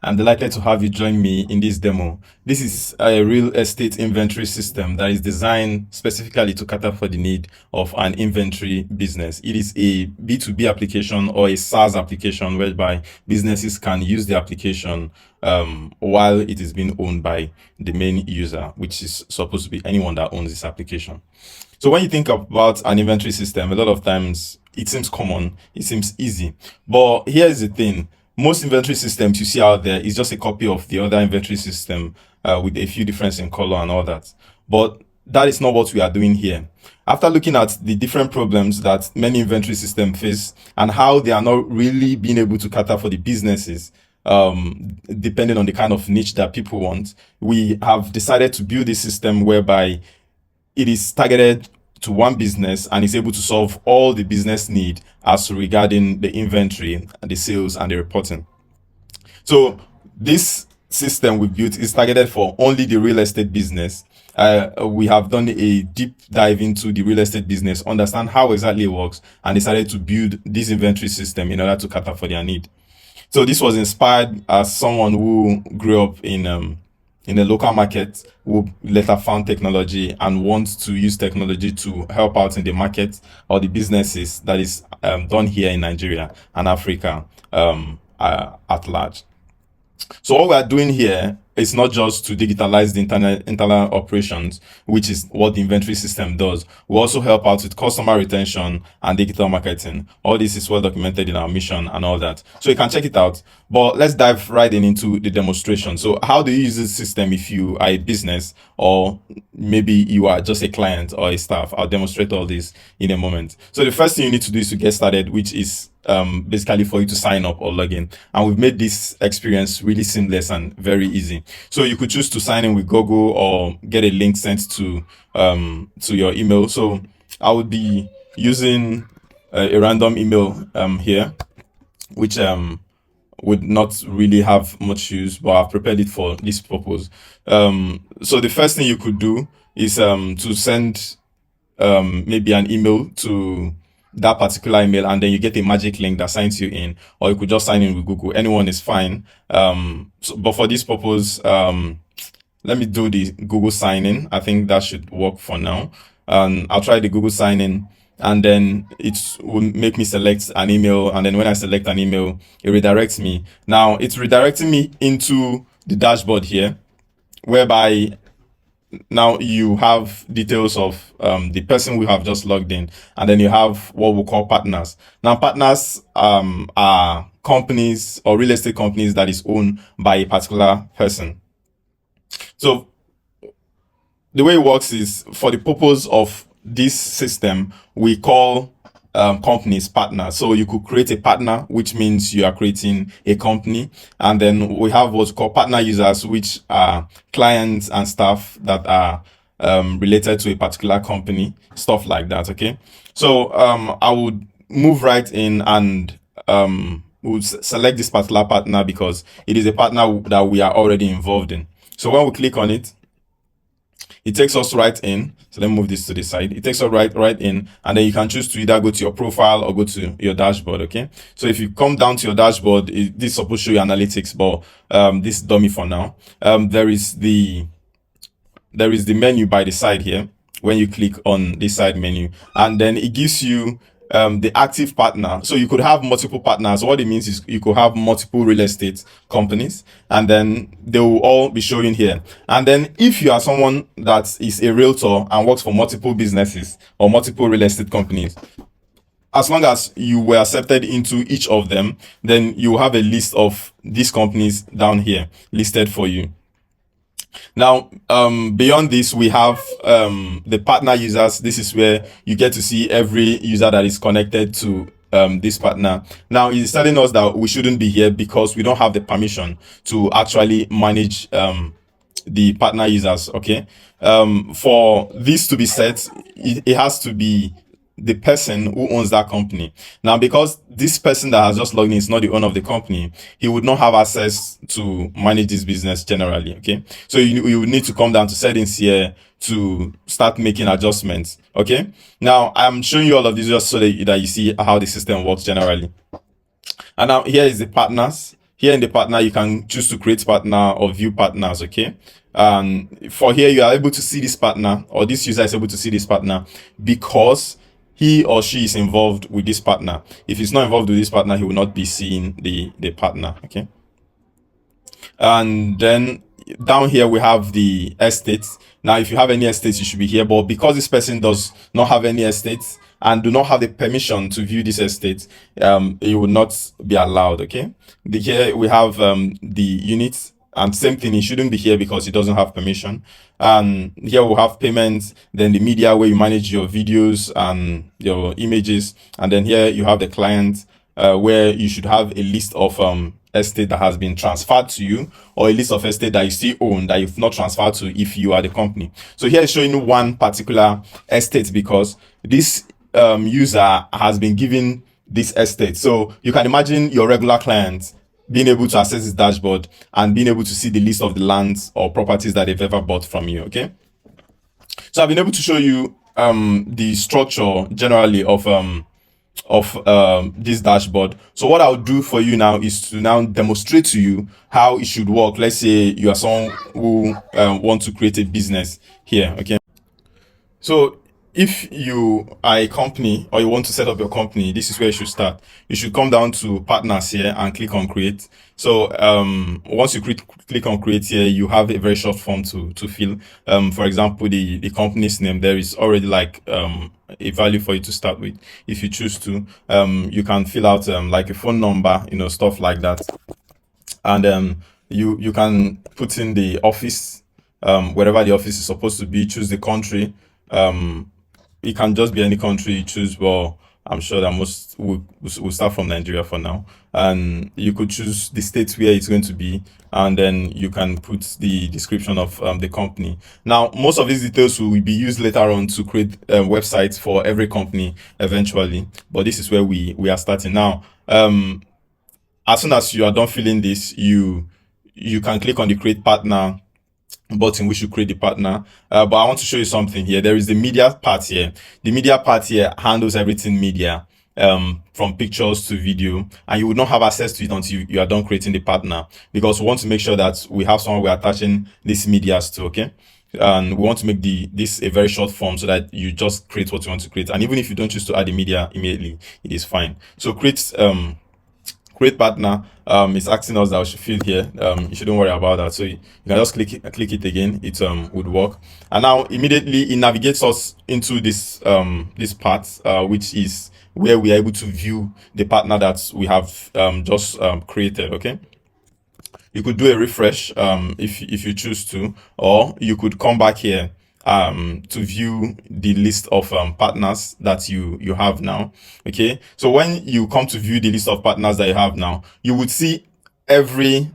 I'm delighted to have you join me in this demo. This is a real estate inventory system that is designed specifically to cater for the need of an inventory business. It is a B2B application or a SaaS application whereby businesses can use the application while it is being owned by the main user, which is supposed to be anyone that owns this application. So when you think about an inventory system, a lot of times it seems common, it seems easy. But here's the thing. Most inventory systems you see out there is just a copy of the other inventory system with a few differences in color and all that. But that is not what we are doing here. After looking at the different problems that many inventory systems face and how they are not really being able to cater for the businesses, depending on the kind of niche that people want, we have decided to build a system whereby it is targeted to one business and is able to solve all the business need as regarding the inventory, the sales, and the reporting. So this system we built is targeted for only the real estate business. We have done a deep dive into the real estate business, understand how exactly it works, and decided to build this inventory system in order to cater for their need. So this was inspired as someone who grew up in a local market, who later found technology and wants to use technology to help out in the market or the businesses that is done here in Nigeria and Africa at large. So what we are doing here is not just to digitalize the internal operations, which is what the inventory system does. We also help out with customer retention and digital marketing. All this is well documented in our mission and all that. So you can check it out. But let's dive right into the demonstration. So how do you use this system if you are a business or maybe you are just a client or a staff? I'll demonstrate all this in a moment. So the first thing you need to do is to get started, which is basically for you to sign up or log in. And we've made this experience really seamless and very easy. So you could choose to sign in with Google or get a link sent to your email. So I would be using a random email here, which would not really have much use, but I've prepared it for this purpose. So the first thing you could do is to send maybe an email to that particular email, and then you get a magic link that signs you in, or you could just sign in with Google. Anyone is fine. But for this purpose, let me do the Google sign in. I think that should work for now. I'll try the Google sign in, and then it will make me select an email. And then when I select an email, it redirects me. Now it's redirecting me into the dashboard here, whereby now you have details of the person we have just logged in, and then you have what we call partners. Now partners are companies or real estate companies that is owned by a particular person. So the way it works is, for the purpose of this system, we call companies partners. So you could create a partner, which means you are creating a company, and then we have what's called partner users, which are clients and staff that are related to a particular company, stuff like that. Okay, so I would move right in and would select this particular partner because it is a partner that we are already involved in. So when we click on it, it takes us right in. So let me move this to the side. It takes us right in, and then you can choose to either go to your profile or go to your dashboard. Okay. So if you come down to your dashboard, this is supposed to show you analytics, but this is dummy for now. There is the menu by the side here. When you click on this side menu, and then it gives you the active partner. So you could have multiple partners. What it means is you could have multiple real estate companies, and then they will all be showing here. And then if you are someone that is a realtor and works for multiple businesses or multiple real estate companies, as long as you were accepted into each of them, then you have a list of these companies down here listed for you. Now, beyond this, we have the partner users. This is where you get to see every user that is connected to this partner. Now, it's telling us that we shouldn't be here because we don't have the permission to actually manage the partner users. Okay, for this to be set, it has to be the person who owns that company. Now, because this person that has just logged in is not the owner of the company, he would not have access to manage this business generally. Okay, so you would need to come down to settings here to start making adjustments. Okay, now I'm showing you all of this just so that you see how the system works generally. And now here is the partners. here in the partner, you can choose to create partner or view partners. Okay. For here, you are able to see this partner, or this user is able to see this partner because he or she is involved with this partner. If he's not involved with this partner, he will not be seeing the partner. Okay. And then down here we have the estates. Now, if you have any estates, you should be here, but because this person does not have any estates and do not have the permission to view this estate, it will not be allowed. Okay. Here we have the units, and same thing, it shouldn't be here because it doesn't have permission. And here we'll have payments, then the media where you manage your videos and your images, and then here you have the client, where you should have a list of estate that has been transferred to you, or a list of estate that you still own that you've not transferred to if you are the company. So here it's showing one particular estate because this user has been given this estate. So you can imagine your regular client being able to access this dashboard and being able to see the list of the lands or properties that they've ever bought from you. Okay. So I've been able to show you the structure generally of this dashboard. So what I'll do for you now is to now demonstrate to you how it should work. Let's say you are someone who want to create a business here. Okay. So if you are a company or you want to set up your company, this is where you should start. You should come down to partners here and click on create. So once you click on create here, you have a very short form to fill. For example, the company's name, there is already like a value for you to start with. If you choose to, you can fill out like a phone number, stuff like that. And you can put in the office, wherever the office is supposed to be. Choose the country. It can just be any country you choose, but I'm sure that most will start from Nigeria for now. And you could choose the state where it's going to be, and then you can put the description of the company. Now, most of these details will be used later on to create websites for every company eventually, but this is where we are starting now. As soon as you are done filling this, you can click on the create partner button, which should create the partner. But I want to show you something here. There is the media part here. The media part here handles everything media, from pictures to video, and you would not have access to it until you are done creating the partner, because we want to make sure that we have someone we're attaching this medias to. Okay. And we want to make this a very short form so that you just create what you want to create. And even if you don't choose to add the media immediately, it is fine. So create partner is asking us that we should fill here. You shouldn't worry about that. So you can just click it again. It would work. And now immediately it navigates us into this part, which is where we are able to view the partner that we have just created. Okay. You could do a refresh if you choose to, or you could come back here to view the list of partners that you have now. Okay. So when you come to view the list of partners that you have now, you would see every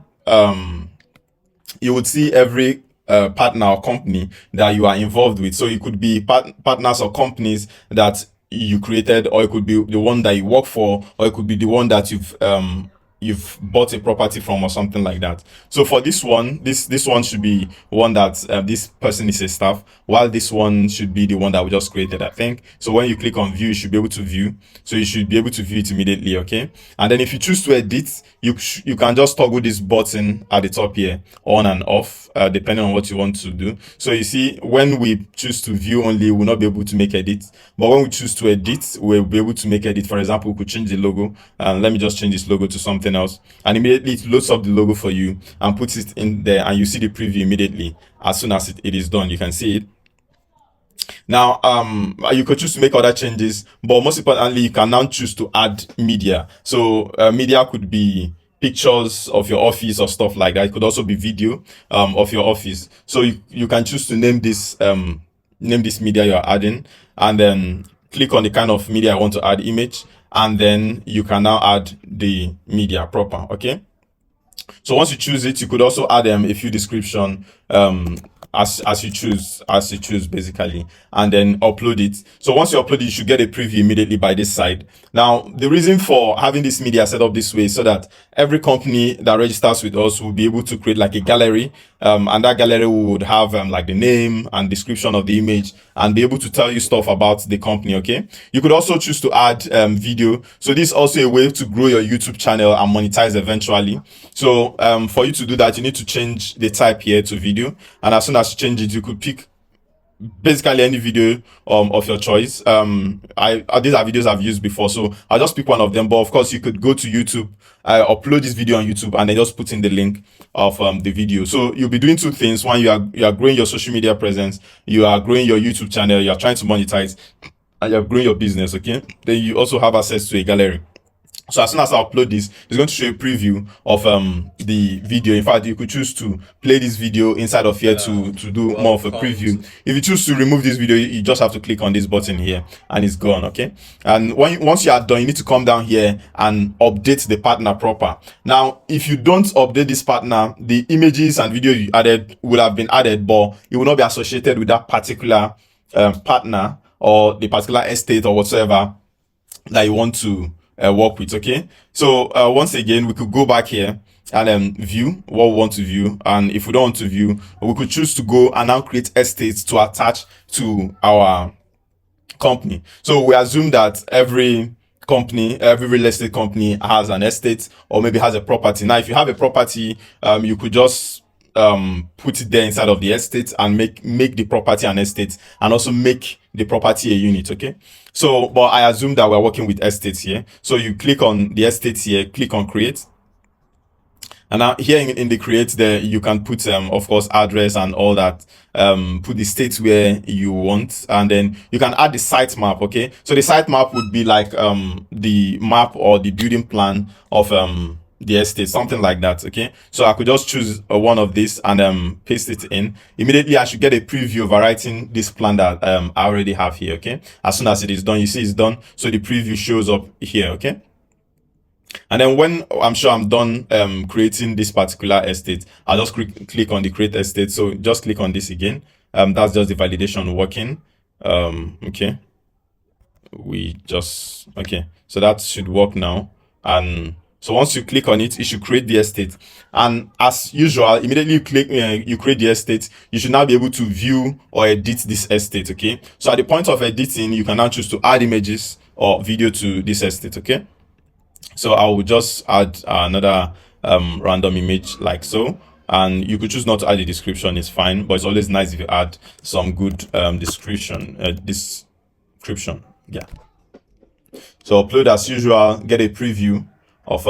partner or company that you are involved with. So it could be partners or companies that you created, or it could be the one that you work for, or it could be the one that you've bought a property from, or something like that. So for this one, this one should be one that this person is a staff, while this one should be the one that we just created, I think. So when you click on view, you should be able to view. So you should be able to view it immediately. Okay. And then if you choose to edit, you can just toggle this button at the top here, on and off, depending on what you want to do. So you see, when we choose to view only, we'll not be able to make edits, but when we choose to edit, we'll be able to make edit. For example, we could change the logo, and let me just change this logo to something else, and immediately it loads up the logo for you and puts it in there, and you see the preview immediately. As soon as it is done, you can see it. Now, you could choose to make other changes, but most importantly, you can now choose to add media. So media could be pictures of your office or stuff like that. It could also be video of your office. So you can choose to name this media you're adding, and then click on the kind of media I want to add, image, and then you can now add the media proper. Okay. So once you choose it, you could also add a few description, as you choose basically, and then upload it. So once you upload it, you should get a preview immediately by this side. Now the reason for having this media set up this way is so that every company that registers with us will be able to create like a gallery, and that gallery would have like the name and description of the image and be able to tell you stuff about the company. Okay, you could also choose to add video. So this is also a way to grow your YouTube channel and monetize eventually. So for you to do that, you need to change the type here to video, and as soon as you change it, you could pick basically any video of your choice. These are videos I've used before, so I'll just pick one of them. But of course, you could go to YouTube, upload this video on YouTube, and then just put in the link of the video. So you'll be doing two things. One, you are growing your social media presence, you are growing your YouTube channel, you are trying to monetize, and you're growing your business. Okay, then you also have access to a gallery. So as soon as I upload this, it's going to show a preview of the video. In fact, you could choose to play this video inside of here to do more of a preview. If you choose to remove this video, you just have to click on this button here and it's gone. Okay, and once you are done, you need to come down here and update the partner proper. Now if you don't update this partner, the images and video you added would have been added, but it will not be associated with that particular partner or the particular estate or whatsoever that you want to work with. Okay, so once again, we could go back here and view what we want to view, and if we don't want to view, we could choose to go and now create estates to attach to our company. So we assume that every real estate company has an estate or maybe has a property. Now if you have a property, you could just put it there inside of the estate and make the property an estate, and also make the property a unit. Okay, so but I assume that we're working with estates here, so you click on the estates here, click on create, and now here in the create there you can put of course address and all that, put the state where you want, and then you can add the site map. Okay, so the site map would be like the map or the building plan of the estate, something like that. Okay, so I could just choose one of these and paste it in. Immediately I should get a preview overwriting this plan that I already have here. Okay, as soon as it is done, you see it's done, so the preview shows up here. Okay, and then when I'm sure I'm done creating this particular estate, I'll just click on the create estate. So just click on this again. That's just the validation working. Okay, okay, so that should work now. And so once you click on it, it should create the estate. And as usual, immediately you click, you create the estate, you should now be able to view or edit this estate. Okay, so at the point of editing, you can now choose to add images or video to this estate. Okay, so I will just add another random image like so, and you could choose not to add a description, it's fine, but it's always nice if you add some good description. Yeah, so upload as usual, get a preview of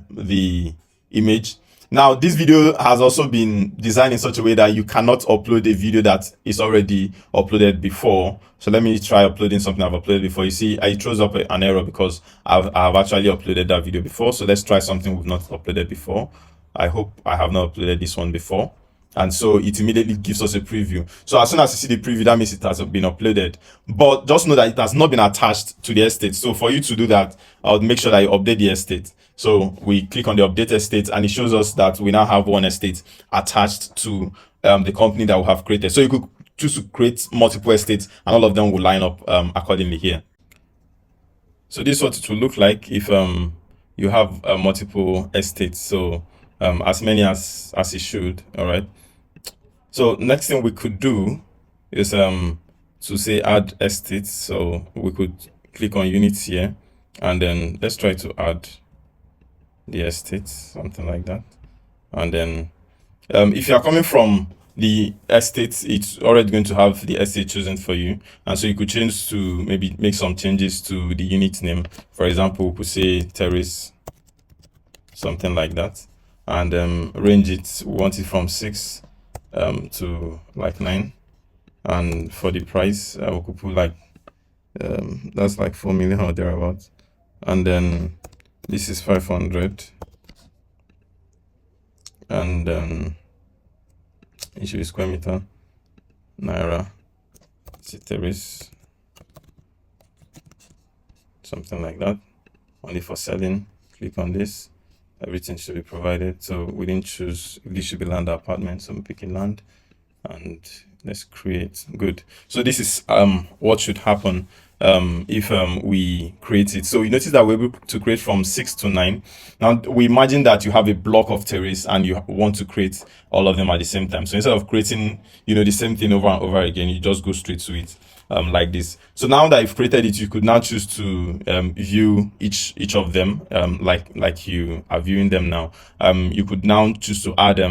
the image. Now this video has also been designed in such a way that you cannot upload a video that is already uploaded before. So let me try uploading something I've uploaded before. You see it throws up an error because I've actually uploaded that video before. So let's try something we've not uploaded before. I hope I have not uploaded this one before, and so it immediately gives us a preview. So as soon as you see the preview, that means it has been uploaded, but just know that it has not been attached to the estate. So for you to do that, I would make sure that you update the estate. So we click on the update estate, and it shows us that we now have one estate attached to the company that we have created. So you could choose to create multiple estates, and all of them will line up accordingly here. So this is what it will look like if you have multiple estates. So as many as it should. All right, so next thing we could do is to say add estates. So we could click on units here, and then let's try to add the estates, something like that. And then if you are coming from the estate, it's already going to have the estate chosen for you, and so you could change to maybe make some changes to the unit name. For example, we could say terrace, something like that, and range it, we want it from 6 to like 9, and for the price we could put like that's like 4 million or thereabouts, and then this is 500, and it should be square meter naira, terrace, something like that. Only for selling, click on this, everything should be provided. So we didn't choose if this should be land or apartment, so I'm picking land, and let's create. Good. So this is what should happen if we create it. So you notice that we're able to create from 6 to 9. Now we imagine that you have a block of terrace and you want to create all of them at the same time. So instead of creating, the same thing over and over again, you just go straight to it like this. So now that you've created it, you could now choose to view each of them like you are viewing them now. You could now choose to add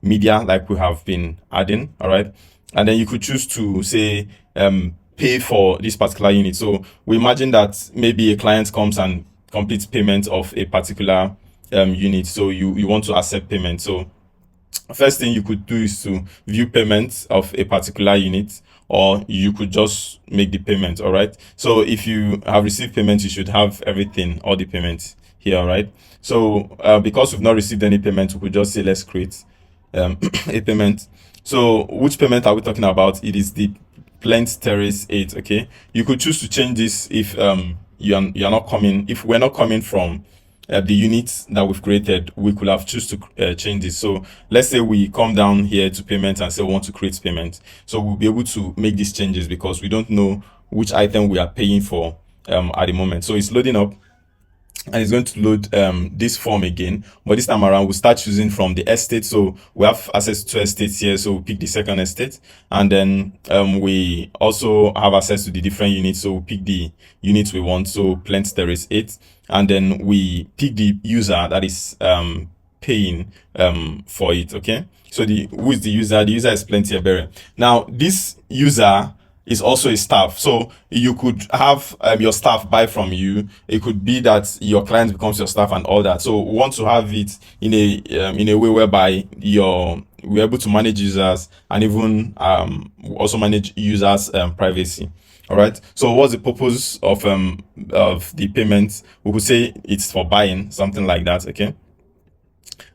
media like we have been adding. All right. And then you could choose to say pay for this particular unit. So we imagine that maybe a client comes and completes payment of a particular unit. So you want to accept payment. So first thing you could do is to view payment of a particular unit, or you could just make the payment. All right. So if you have received payment, you should have everything, all the payments here. All right. So because we've not received any payment, we could just say let's create a payment. So which payment are we talking about? It is the Plant Terrace 8. Okay, you could choose to change this if you're not coming, if we're not coming from the units that we've created. We could have choose to change this. So let's say we come down here to payment and say we want to create payment. So we'll be able to make these changes because we don't know which item we are paying for at the moment. So it's loading up, and it's going to load this form again, but this time around we'll start choosing from the estate. So we have access to estates here, so we'll pick the second estate, and then we also have access to the different units, so we'll pick the units we want. So Plant Terrace 8, and then we pick the user that is paying for it. Okay, so who is the user? The user is Plenty Ebere. Now this user is also a staff, so you could have your staff buy from you. It could be that your client becomes your staff and all that. So we want to have it in a way whereby we're able to manage users and even also manage users privacy. All right. So what's the purpose of the payment? We could say it's for buying, something like that. Okay.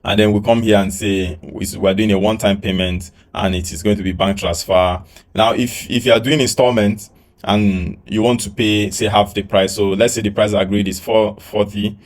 And then we come here and say we're doing a one-time payment and it is going to be bank transfer. Now if you are doing installment and you want to pay, say, half the price, so let's say the price agreed is 440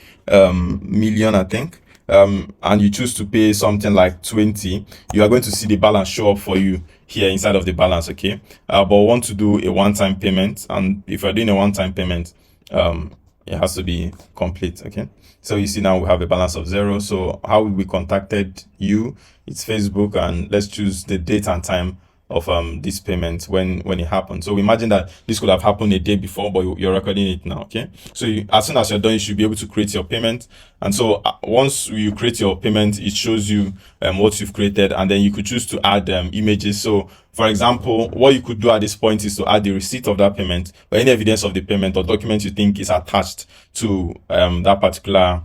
million, I think, and you choose to pay something like 20, you are going to see the balance show up for you here inside of the balance. Okay, but we want to do a one-time payment, and if you're doing a one-time payment, it has to be complete. Okay, so you see now we have a balance of 0. So how we contacted you, it's Facebook, and let's choose the date and time of this payment when it happened. So imagine that this could have happened a day before, but you're recording it now. Okay, so as soon as you're done, you should be able to create your payment. And so once you create your payment, it shows you what you've created, and then you could choose to add images. So for example, what you could do at this point is to add the receipt of that payment, or any evidence of the payment or document you think is attached to that particular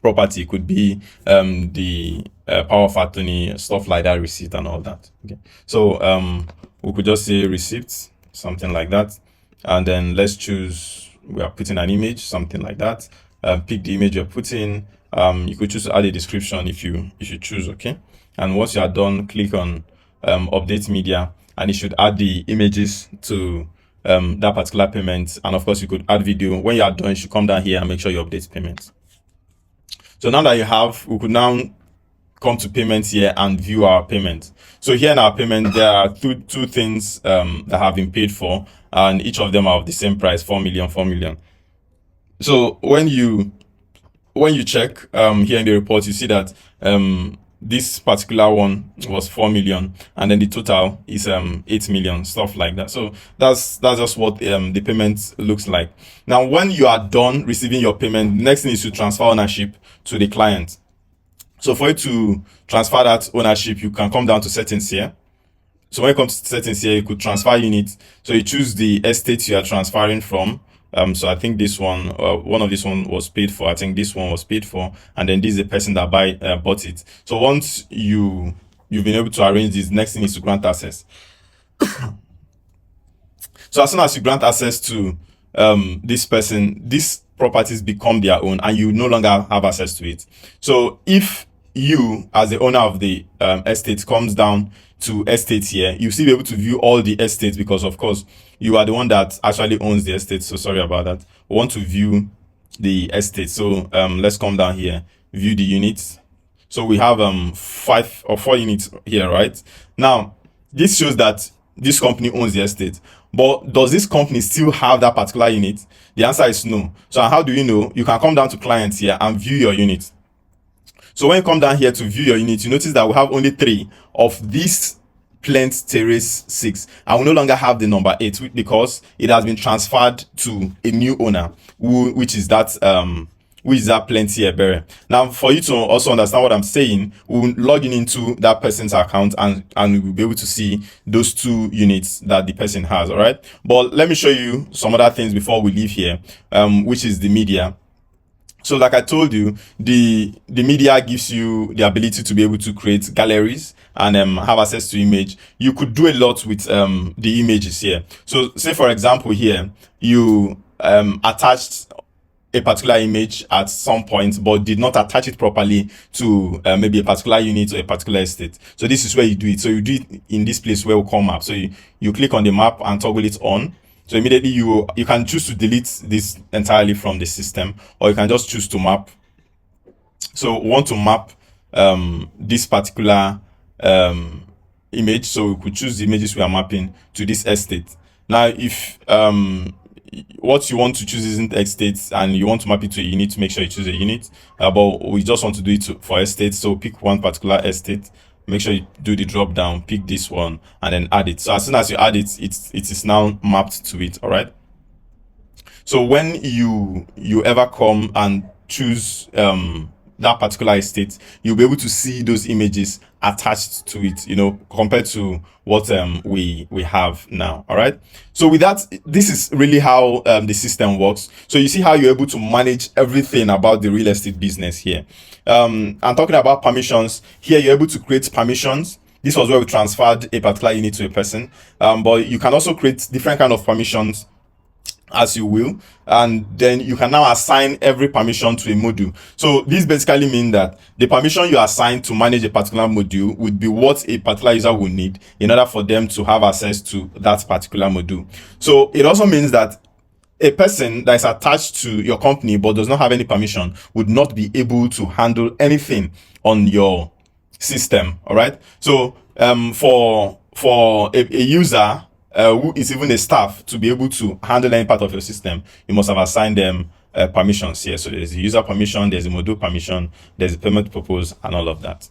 property. It could be the power of attorney, stuff like that, receipt and all that. Okay, so we could just say receipt, something like that, and then let's choose, we are putting an image, something like that. Pick the image you're putting. You could choose to add a description if you choose. Okay, and once you are done, click on update media, and it should add the images to that particular payment. And of course you could add video. When you are done, you should come down here and make sure you update payment. So now that you have, we could now come to payments here and view our payment. So here in our payment, there are two things that have been paid for, and each of them are of the same price, 4 million, 4 million. So when you check here in the report, you see that this particular one was 4 million, and then the total is 8 million, stuff like that. So that's just what the payment looks like. Now when you are done receiving your payment, the next thing is to transfer ownership to the client. So for you to transfer that ownership, you can come down to settings here. So when it comes to settings here, you could transfer unit. So you choose the estate you are transferring from. So I think this one, one of this one was paid for. I think this one was paid for, and then this is the person that bought it. So once you've been able to arrange this, next thing is to grant access. So as soon as you grant access to this person, these properties become their own, and you no longer have access to it. So if you, as the owner of the estate, comes down to estate here, you still be able to view all the estates, because of course you are the one that actually owns the estate. So sorry about that. We want to view the estate. So let's come down here, view the units. So we have 5 or 4 units here, right? Now this shows that this company owns the estate. But does this company still have that particular unit? The answer is no. So how do you know? You can come down to clients here and view your unit. So when you come down here to view your unit, you notice that we have only 3 of these Plant Terrace 6, and we no longer have the number 8 because it has been transferred to a new owner, which is that Plenty Ebere. Now, for you to also understand what I'm saying, we'll log into that person's account and we'll be able to see those 2 units that the person has. All right, but let me show you some other things before we leave here, which is the media. So like I told you, the media gives you the ability to be able to create galleries and have access to image. You could do a lot with the images here. So say for example here, you attached a particular image at some point but did not attach it properly to maybe a particular unit or a particular estate. So this is where you do it. So you do it in this place where we call map. So you click on the map and toggle it on. So immediately you can choose to delete this entirely from the system, or you can just choose to map. So we want to map this particular image. So we could choose the images we are mapping to this estate. Now, if what you want to choose isn't estate and you want to map it to a unit, make sure you choose a unit. But we just want to do it for estate. So pick one particular estate. Make sure you do the drop down, pick this one, and then add it. So as soon as you add it, it is now mapped to it. All right. So when you ever come and choose that particular estate, you'll be able to see those images attached to it, compared to what we have now. All right. So with that, this is really how the system works. So you see how you're able to manage everything about the real estate business here. And talking about permissions, here you're able to create permissions. This was where we transferred a particular unit to a person, but you can also create different kind of permissions as you will, and then you can now assign every permission to a module. So this basically means that the permission you assign to manage a particular module would be what a particular user will need in order for them to have access to that particular module. So it also means that a person that is attached to your company but does not have any permission would not be able to handle anything on your system. All right. So for a user who is even a staff to be able to handle any part of your system, you must have assigned them permissions here. So there's a user permission, there's a module permission, there's a payment purpose, and all of that.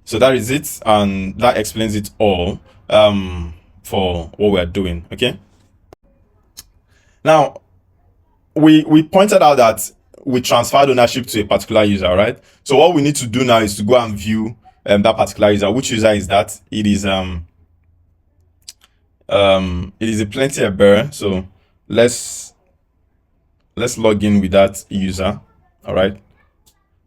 So that is it, and that explains it all for what we're doing. Okay. Now, we pointed out that we transferred ownership to a particular user, right? So what we need to do now is to go and view that particular user. Which user is that? It is a Plenty Ebere. So let's log in with that user. All right.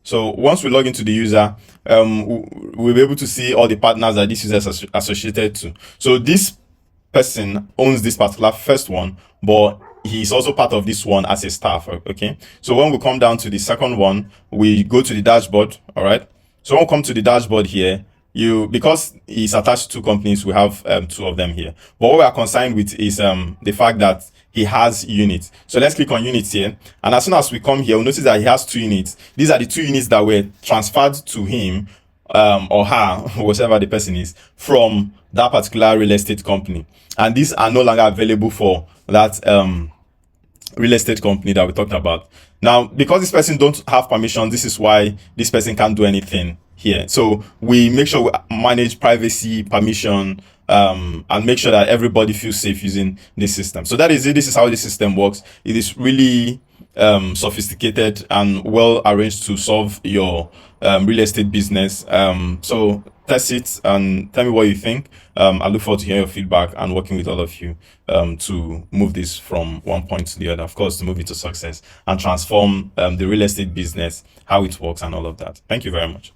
So once we log into the user, we'll be able to see all the partners that this user is associated to. So this person owns this particular first one, but he's also part of this one as a staff. Okay. So when we come down to the second one, we go to the dashboard. All right. So when we come to the dashboard here, because he's attached to 2 companies, we have 2 of them here. But what we are concerned with is the fact that he has units. So let's click on units here. And as soon as we come here, we'll notice that he has 2 units. These are the 2 units that were transferred to him or her, whatever the person is, from that particular real estate company. And these are no longer available for that real estate company that we talked about. Now, because this person don't have permission, this is why this person can't do anything here. So we make sure we manage privacy, permission, and make sure that everybody feels safe using this system. So that is it. This is how the system works. It is really sophisticated and well arranged to solve your real estate business. So test it and tell me what you think. I look forward to hearing your feedback and working with all of you to move this from one point to the other, of course, to move it to success and transform the real estate business, how it works and all of that. Thank you very much.